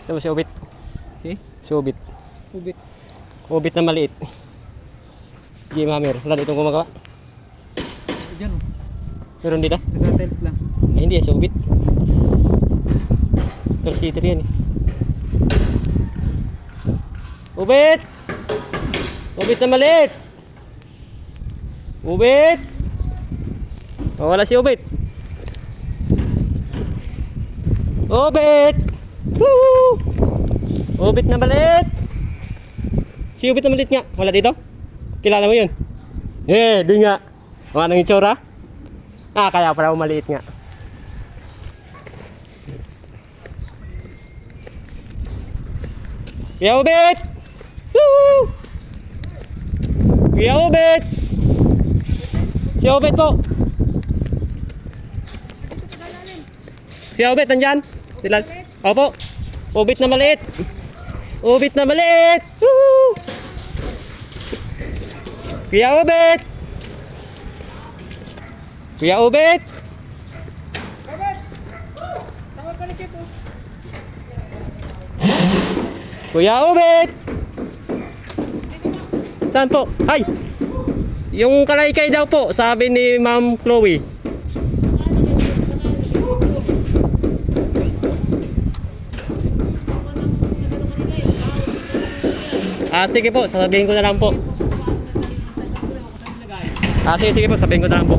Ito ba si Ubit? Si Ubit. Ubit. Ubit na maliit. Game hammer. Wala ditong gumagawa. Diyan oh. Meron dito? Naka-tiles lang. Ay hindi, si Ubit. Torsitter yan eh. Ubit! Ubit na maliit! Ubit! Oh, wala si Ubit. Ubit! Woo! Ubit na maliit! Si Ubit na maliit nga. Wala dito? Kilala mo yun? Eh, di nga. Anong itsura? Ah, kaya pala maliit nga. Kuya Ubit! Woo! Kuya Ubit! Si Ubit po! Kuya Ubit, nandyan? Sila... Opo! Ubit na maliit! Ubit na maliit! Woo! Kuya Ubit! Kuya Ubit! Kuya Ubit! Saan po? Ay! Yung kalaykay daw po, sabi ni Ma'am Chloe. Ah, sige po, sasabihin ko na lang po. Ah, sige po, sabihin ko na lang po.